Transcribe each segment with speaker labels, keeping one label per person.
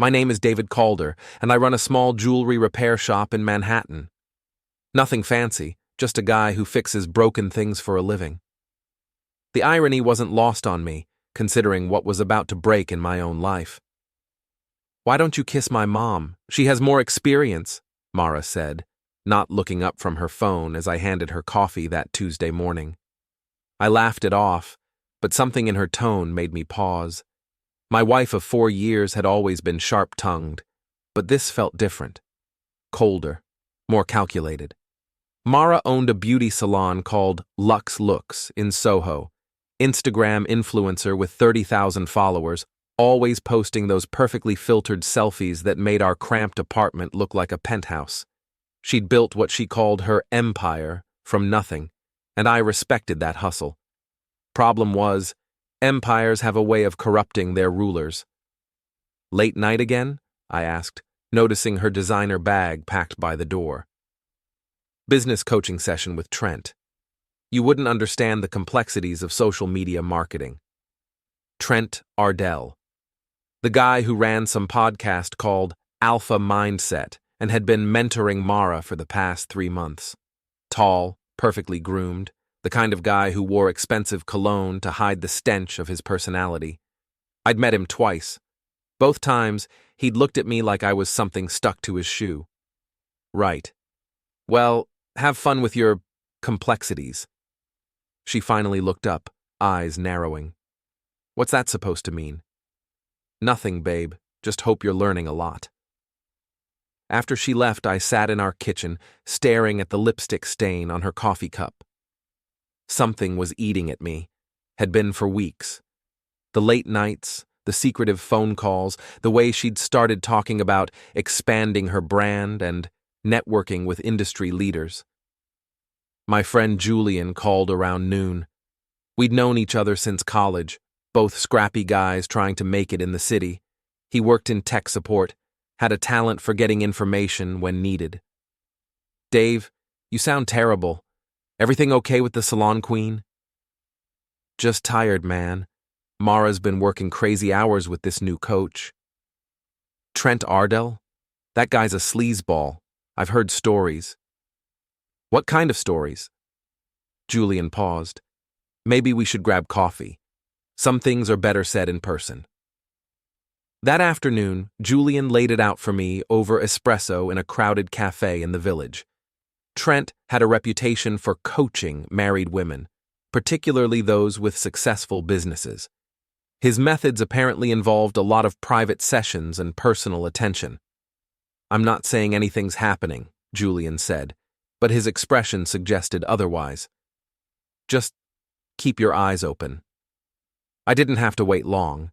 Speaker 1: My name is David Calder, and I run a small jewelry repair shop in Manhattan. Nothing fancy, just a guy who fixes broken things for a living. The irony wasn't lost on me, considering what was about to break in my own life. "Why don't you kiss my mom? She has more experience," Mara said, not looking up from her phone as I handed her coffee that Tuesday morning. I laughed it off, but something in her tone made me pause. My wife of 4 years had always been sharp-tongued, but this felt different. Colder, more calculated. Mara owned a beauty salon called Luxe Looks in Soho, Instagram influencer with 30,000 followers, always posting those perfectly filtered selfies that made our cramped apartment look like a penthouse. She'd built what she called her empire from nothing, and I respected that hustle. Problem was, empires have a way of corrupting their rulers. "Late night again?" I asked, noticing her designer bag packed by the door. "Business coaching session with Trent. You wouldn't understand the complexities of social media marketing." Trent Ardell, the guy who ran some podcast called Alpha Mindset and had been mentoring Mara for the past 3 months. Tall, perfectly groomed, the kind of guy who wore expensive cologne to hide the stench of his personality. I'd met him twice. Both times, he'd looked at me like I was something stuck to his shoe. "Right. Well, have fun with your complexities." She finally looked up, eyes narrowing. "What's that supposed to mean?" "Nothing, babe. Just hope you're learning a lot." After she left, I sat in our kitchen, staring at the lipstick stain on her coffee cup. Something was eating at me, had been for weeks. The late nights, the secretive phone calls, the way she'd started talking about expanding her brand and networking with industry leaders. My friend Julian called around noon. We'd known each other since college, both scrappy guys trying to make it in the city. He worked in tech support, had a talent for getting information when needed. "Dave, you sound terrible. Everything okay with the salon queen?" "Just tired, man. Mara's been working crazy hours with this new coach." "Trent Ardell? That guy's a sleazeball. I've heard stories." "What kind of stories?" Julian paused. "Maybe we should grab coffee. Some things are better said in person." That afternoon, Julian laid it out for me over espresso in a crowded cafe in the village. Trent had a reputation for coaching married women, particularly those with successful businesses. His methods apparently involved a lot of private sessions and personal attention. "I'm not saying anything's happening," Julian said, but his expression suggested otherwise. "Just keep your eyes open." I didn't have to wait long.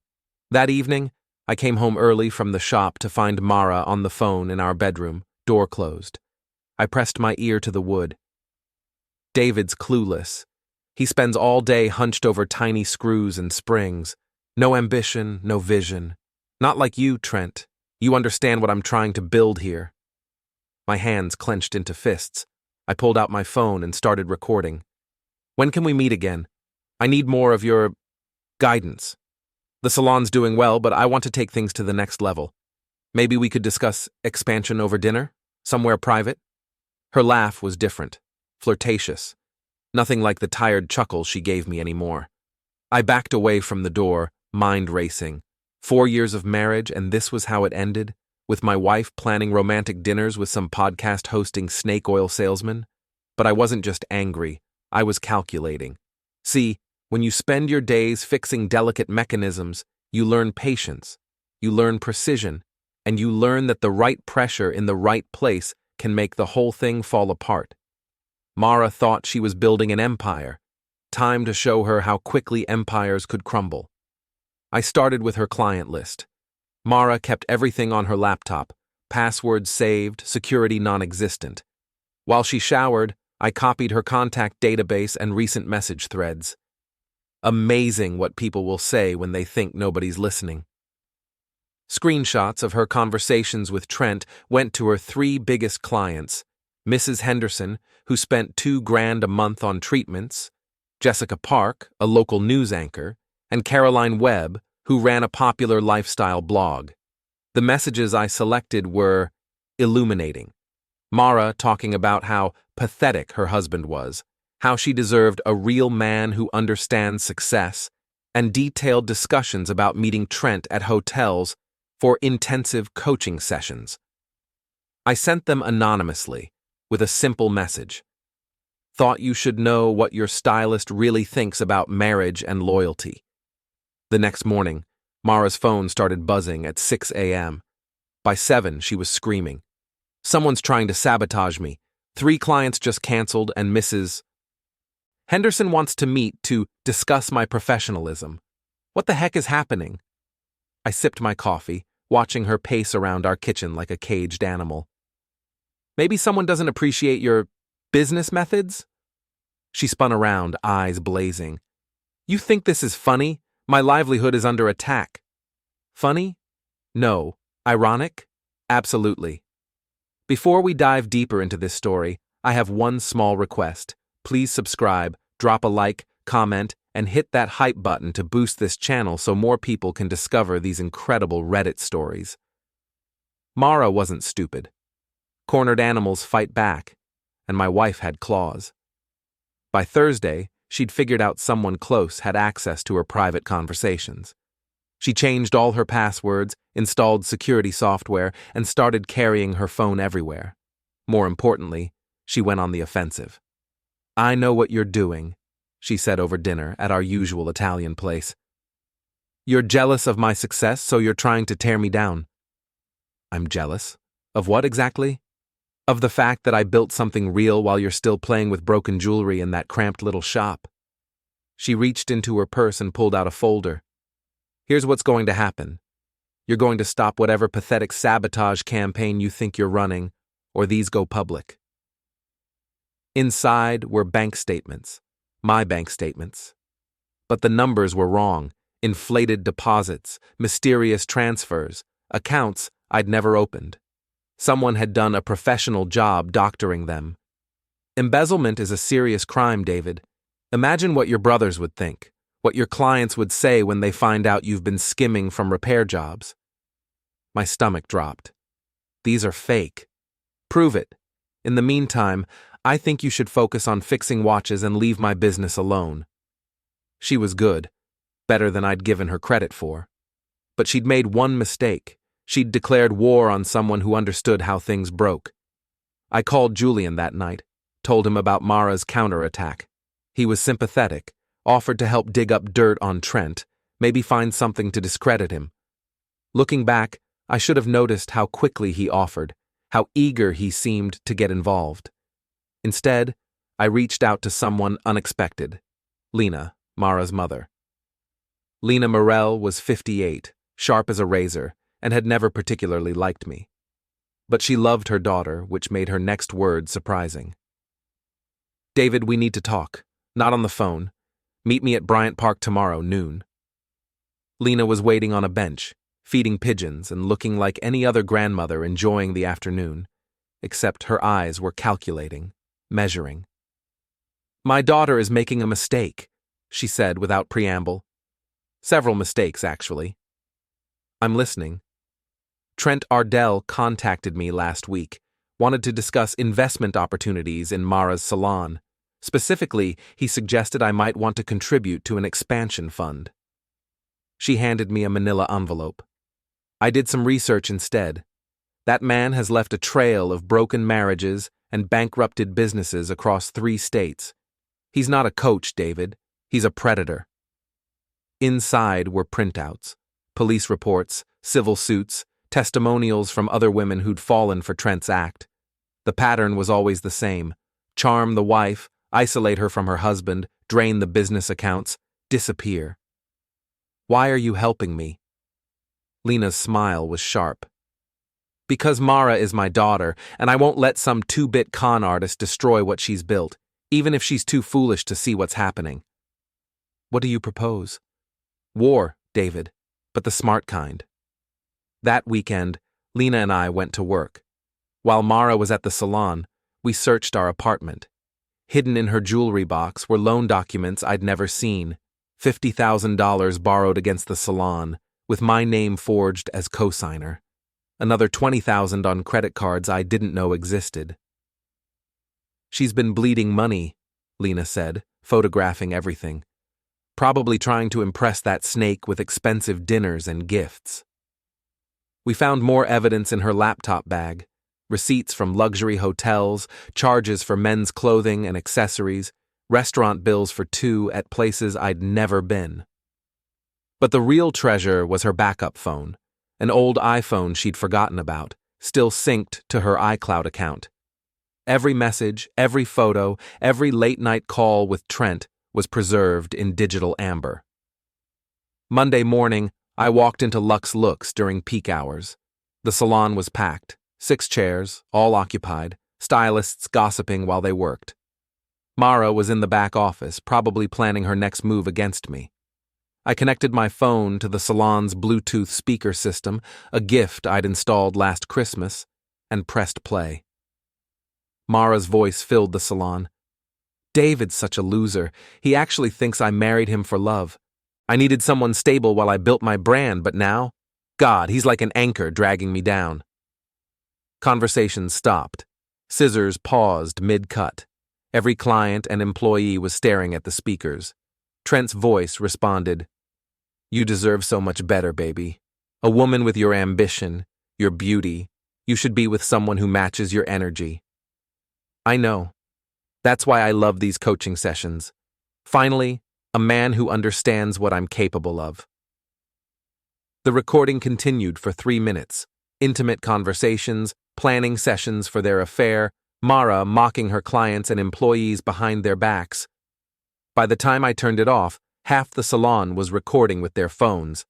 Speaker 1: That evening, I came home early from the shop to find Mara on the phone in our bedroom, door closed. I pressed my ear to the wood. "David's clueless. He spends all day hunched over tiny screws and springs. No ambition, no vision. Not like you, Trent. You understand what I'm trying to build here." My hands clenched into fists. I pulled out my phone and started recording. "When can we meet again? I need more of your guidance. The salon's doing well, but I want to take things to the next level. Maybe we could discuss expansion over dinner? Somewhere private?" Her laugh was different, flirtatious. Nothing like the tired chuckle she gave me anymore. I backed away from the door, mind racing. 4 years of marriage, and this was how it ended, with my wife planning romantic dinners with some podcast-hosting snake oil salesman? But I wasn't just angry, I was calculating. See, when you spend your days fixing delicate mechanisms, you learn patience, you learn precision, and you learn that the right pressure in the right place can make the whole thing fall apart. Mara thought she was building an empire. Time to show her how quickly empires could crumble. I started with her client list. Mara kept everything on her laptop, passwords saved, security non-existent. While she showered, I copied her contact database and recent message threads. Amazing what people will say when they think nobody's listening. Screenshots of her conversations with Trent went to her 3 biggest clients: Mrs. Henderson, who spent $2,000 a month on treatments, Jessica Park, a local news anchor, and Caroline Webb, who ran a popular lifestyle blog. The messages I selected were illuminating. Mara talking about how pathetic her husband was, how she deserved a real man who understands success, and detailed discussions about meeting Trent at hotels for intensive coaching sessions. I sent them anonymously, with a simple message. Thought you should know what your stylist really thinks about marriage and loyalty. The next morning, Mara's phone started buzzing at 6 a.m. By 7, she was screaming. Someone's trying to sabotage me. 3 clients just canceled and Mrs. Henderson wants to meet to discuss my professionalism. What the heck is happening? I sipped my coffee, watching her pace around our kitchen like a caged animal. Maybe someone doesn't appreciate your business methods? She spun around, eyes blazing. You think this is funny? My livelihood is under attack. Funny? No. Ironic? Absolutely. Before we dive deeper into this story, I have one small request. Please subscribe, drop a like, comment, and hit that hype button to boost this channel so more people can discover these incredible Reddit stories. Mara wasn't stupid. Cornered animals fight back, and my wife had claws. By Thursday, she'd figured out someone close had access to her private conversations. She changed all her passwords, installed security software, and started carrying her phone everywhere. More importantly, she went on the offensive. I know what you're doing, she said over dinner at our usual Italian place. You're jealous of my success, so you're trying to tear me down. I'm jealous? Of what exactly? Of the fact that I built something real while you're still playing with broken jewelry in that cramped little shop. She reached into her purse and pulled out a folder. Here's what's going to happen. You're going to stop whatever pathetic sabotage campaign you think you're running, or these go public. Inside were bank statements, my bank statements. But the numbers were wrong. Inflated deposits, mysterious transfers, accounts I'd never opened. Someone had done a professional job doctoring them. Embezzlement is a serious crime, David. Imagine what your brothers would think, what your clients would say when they find out you've been skimming from repair jobs. My stomach dropped. These are fake. Prove it. In the meantime, I think you should focus on fixing watches and leave my business alone. She was good, better than I'd given her credit for. But she'd made one mistake. She'd declared war on someone who understood how things broke. I called Julian that night, told him about Mara's counterattack. He was sympathetic, offered to help dig up dirt on Trent, maybe find something to discredit him. Looking back, I should have noticed how quickly he offered, how eager he seemed to get involved. Instead, I reached out to someone unexpected, Lena, Mara's mother. Lena Morell was 58, sharp as a razor, and had never particularly liked me. But she loved her daughter, which made her next word surprising. David, we need to talk. Not on the phone. Meet me at Bryant Park tomorrow, noon. Lena was waiting on a bench, feeding pigeons and looking like any other grandmother enjoying the afternoon, except her eyes were calculating, measuring. My daughter is making a mistake, she said without preamble. Several mistakes, actually. I'm listening. Trent Ardell contacted me last week, wanted to discuss investment opportunities in Mara's salon. Specifically, he suggested I might want to contribute to an expansion fund. She handed me a manila envelope. I did some research instead. That man has left a trail of broken marriages and bankrupted businesses across 3 states. He's not a coach, David. He's a predator. Inside were printouts, police reports, civil suits, testimonials from other women who'd fallen for Trent's act. The pattern was always the same. Charm the wife, isolate her from her husband, drain the business accounts, disappear. Why are you helping me? Lena's smile was sharp. Because Mara is my daughter, and I won't let some 2-bit con artist destroy what she's built, even if she's too foolish to see what's happening. What do you propose? War, David, but the smart kind. That weekend, Lena and I went to work. While Mara was at the salon, we searched our apartment. Hidden in her jewelry box were loan documents I'd never seen, $50,000 borrowed against the salon, with my name forged as co-signer. another 20,000 on credit cards I didn't know existed. "She's been bleeding money," Lena said, photographing everything. "Probably trying to impress that snake with expensive dinners and gifts." We found more evidence in her laptop bag: receipts from luxury hotels, charges for men's clothing and accessories, restaurant bills for two at places I'd never been. But the real treasure was her backup phone, an old iPhone she'd forgotten about, still synced to her iCloud account. Every message, every photo, every late-night call with Trent was preserved in digital amber. Monday morning, I walked into Lux Looks during peak hours. The salon was packed, 6 chairs, all occupied, stylists gossiping while they worked. Mara was in the back office, probably planning her next move against me. I connected my phone to the salon's Bluetooth speaker system, a gift I'd installed last Christmas, and pressed play. Mara's voice filled the salon. "David's such a loser. He actually thinks I married him for love. I needed someone stable while I built my brand, but now, God, he's like an anchor dragging me down." Conversation stopped. Scissors paused mid-cut. Every client and employee was staring at the speakers. Trent's voice responded, "You deserve so much better, baby. A woman with your ambition, your beauty. You should be with someone who matches your energy." I know. That's why I love these coaching sessions. Finally, a man who understands what I'm capable of. The recording continued for 3 minutes. Intimate conversations, planning sessions for their affair, Mara mocking her clients and employees behind their backs. By the time I turned it off, half the salon was recording with their phones.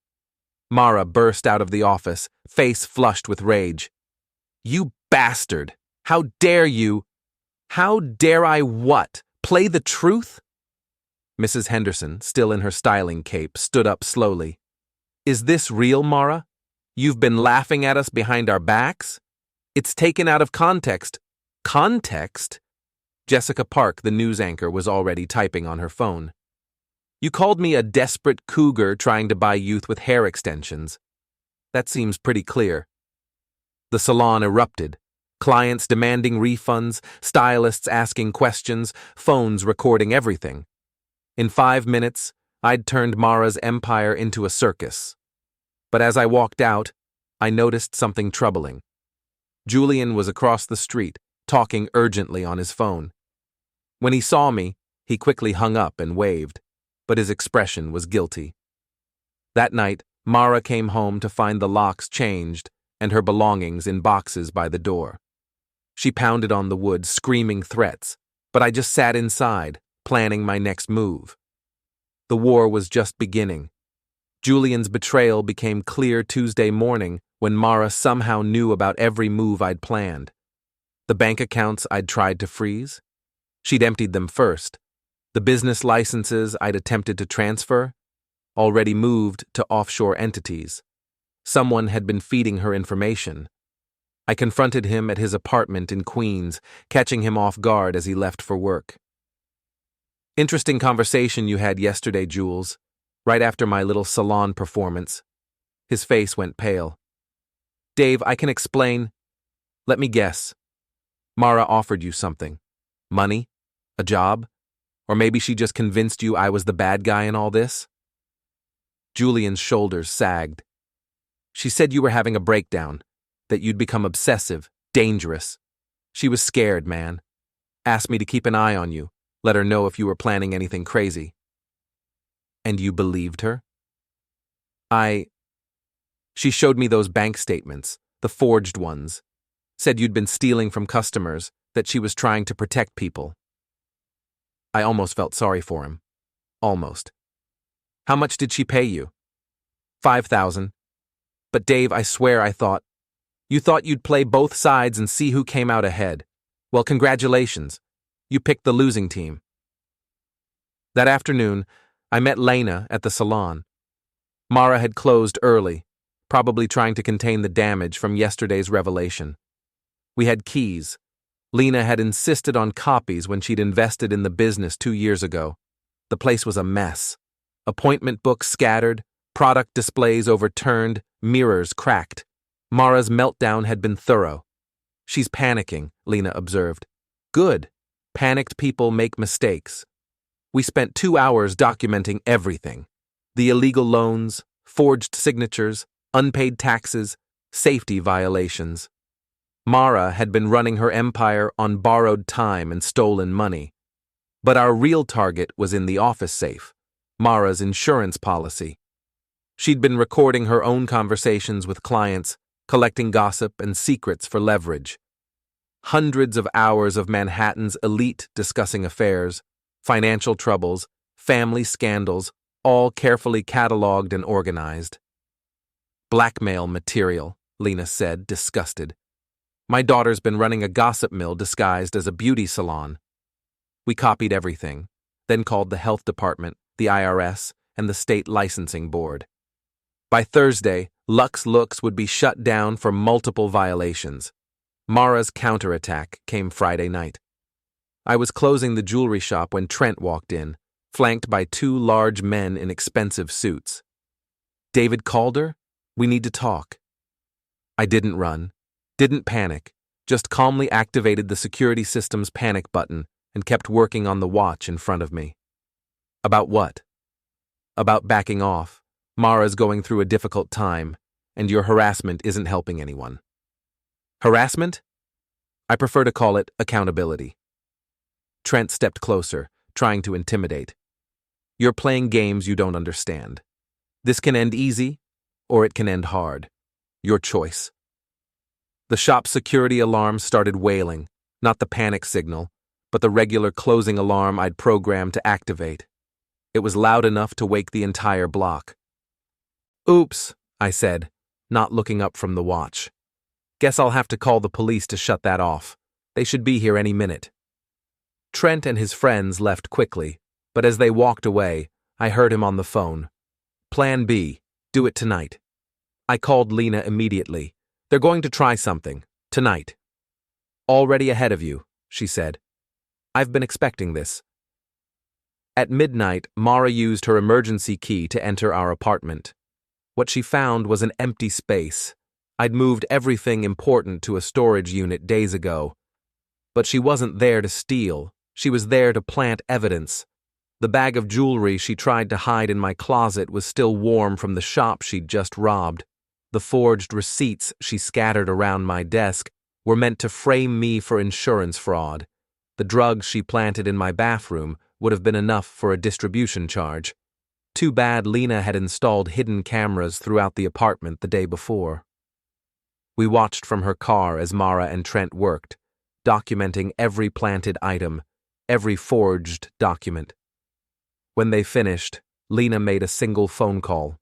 Speaker 1: Mara burst out of the office, face flushed with rage. "You bastard! How dare you? How dare I what? Play the truth?" Mrs. Henderson, still in her styling cape, stood up slowly. "Is this real, Mara? You've been laughing at us behind our backs? It's taken out of context." "Context?" Jessica Park, the news anchor, was already typing on her phone. "You called me a desperate cougar trying to buy youth with hair extensions. That seems pretty clear." The salon erupted. Clients demanding refunds, stylists asking questions, phones recording everything. In 5 minutes, I'd turned Mara's empire into a circus. But as I walked out, I noticed something troubling. Julian was across the street, talking urgently on his phone. When he saw me, he quickly hung up and waved, but his expression was guilty. That night, Mara came home to find the locks changed and her belongings in boxes by the door. She pounded on the wood, screaming threats, but I just sat inside, planning my next move. The war was just beginning. Julian's betrayal became clear Tuesday morning when Mara somehow knew about every move I'd planned. The bank accounts I'd tried to freeze? She'd emptied them first. The business licenses I'd attempted to transfer? Already moved to offshore entities. Someone had been feeding her information. I confronted him at his apartment in Queens, catching him off guard as he left for work. "Interesting conversation you had yesterday, Jules, right after my little salon performance." His face went pale. "Dave, I can explain. Let me guess. Mara offered you something. Money? A job? Or maybe she just convinced you I was the bad guy in all this?" Julian's shoulders sagged. "She said you were having a breakdown, that you'd become obsessive, dangerous. She was scared, man. Asked me to keep an eye on you, let her know if you were planning anything crazy." "And you believed her?" She showed me those bank statements, the forged ones. Said you'd been stealing from customers, that she was trying to protect people." I almost felt sorry for him. Almost. "How much did she pay you?" 5,000. But Dave, I swear I thought, you thought you'd play both sides and see who came out ahead. Well, congratulations. You picked the losing team. That afternoon, I met Lena at the salon. Mara had closed early, probably trying to contain the damage from yesterday's revelation. We had keys. Lena had insisted on copies when she'd invested in the business 2 years ago. The place was a mess. Appointment books scattered, product displays overturned, mirrors cracked. Mara's meltdown had been thorough. She's panicking, Lena observed. Good. Panicked people make mistakes. We spent 2 hours documenting everything. The illegal loans, forged signatures, unpaid taxes, safety violations. Mara had been running her empire on borrowed time and stolen money. But our real target was in the office safe, Mara's insurance policy. She'd been recording her own conversations with clients, collecting gossip and secrets for leverage. Hundreds of hours of Manhattan's elite discussing affairs, financial troubles, family scandals, all carefully cataloged and organized. Blackmail material, Lena said, disgusted. My daughter's been running a gossip mill disguised as a beauty salon. We copied everything, then called the health department, the IRS, and the state licensing board. By Thursday, Lux Looks would be shut down for multiple violations. Mara's counterattack came Friday night. I was closing the jewelry shop when Trent walked in, flanked by 2 large men in expensive suits. David Calder, we need to talk. I didn't run, didn't panic, just calmly activated the security system's panic button and kept working on the watch in front of me. About what? About backing off. Mara's going through a difficult time, and your harassment isn't helping anyone. Harassment? I prefer to call it accountability. Trent stepped closer, trying to intimidate. You're playing games you don't understand. This can end easy, or it can end hard. Your choice. The shop's security alarm started wailing, not the panic signal, but the regular closing alarm I'd programmed to activate. It was loud enough to wake the entire block. Oops, I said, not looking up from the watch. Guess I'll have to call the police to shut that off. They should be here any minute. Trent and his friends left quickly, but as they walked away, I heard him on the phone. Plan B, do it tonight. I called Lena immediately. They're going to try something, tonight. Already ahead of you, she said. I've been expecting this. At midnight, Mara used her emergency key to enter our apartment. What she found was an empty space. I'd moved everything important to a storage unit days ago. But she wasn't there to steal. She was there to plant evidence. The bag of jewelry she tried to hide in my closet was still warm from the shop she'd just robbed. The forged receipts she scattered around my desk were meant to frame me for insurance fraud. The drugs she planted in my bathroom would have been enough for a distribution charge. Too bad Lena had installed hidden cameras throughout the apartment the day before. We watched from her car as Mara and Trent worked, documenting every planted item, every forged document. When they finished, Lena made a single phone call.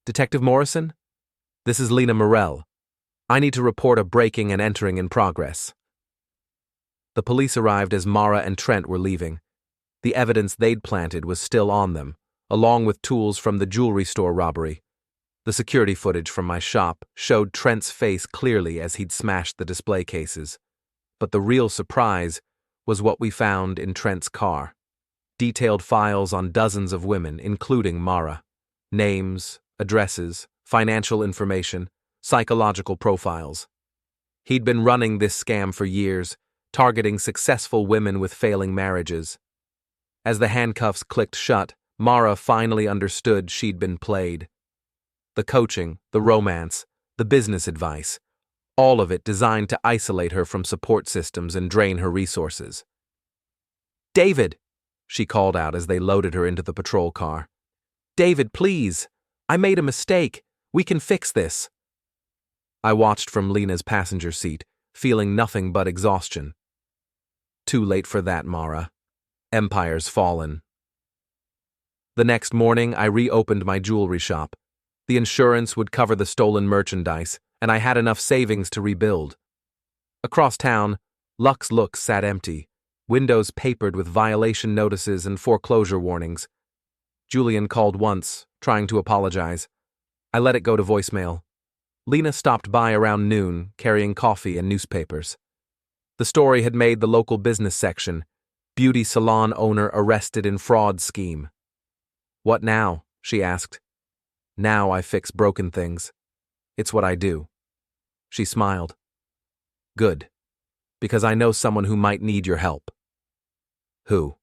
Speaker 1: Detective Morrison? This is Lena Morell. I need to report a breaking and entering in progress. The police arrived as Mara and Trent were leaving. The evidence they'd planted was still on them, along with tools from the jewelry store robbery. The security footage from my shop showed Trent's face clearly as he'd smashed the display cases. But the real surprise was what we found in Trent's car. Detailed files on dozens of women, including Mara. Names, addresses, financial information, psychological profiles. He'd been running this scam for years, targeting successful women with failing marriages. As the handcuffs clicked shut, Mara finally understood she'd been played. The coaching, the romance, the business advice, all of it designed to isolate her from support systems and drain her resources. David, she called out as they loaded her into the patrol car. David, please. I made a mistake. We can fix this. I watched from Lena's passenger seat, feeling nothing but exhaustion. Too late for that, Mara. Empire's fallen. The next morning, I reopened my jewelry shop. The insurance would cover the stolen merchandise, and I had enough savings to rebuild. Across town, Lux Looks sat empty, windows papered with violation notices and foreclosure warnings. Julian called once, trying to apologize. I let it go to voicemail. Lena stopped by around noon, carrying coffee and newspapers. The story had made the local business section. Beauty salon owner arrested in fraud scheme. What now? She asked. Now I fix broken things. It's what I do. She smiled. Good, because I know someone who might need your help. Who?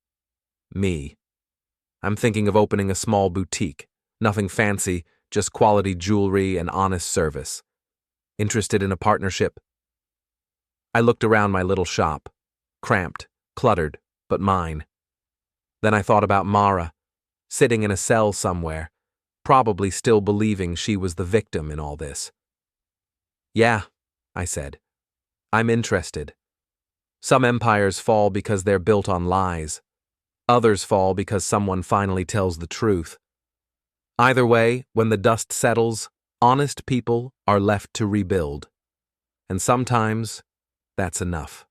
Speaker 1: Me. I'm thinking of opening a small boutique. Nothing fancy, just quality jewelry and honest service. Interested in a partnership? I looked around my little shop. Cramped, cluttered, but mine. Then I thought about Mara, sitting in a cell somewhere, probably still believing she was the victim in all this. Yeah, I said. I'm interested. Some empires fall because they're built on lies. Others fall because someone finally tells the truth. Either way, when the dust settles, honest people are left to rebuild. And sometimes, that's enough.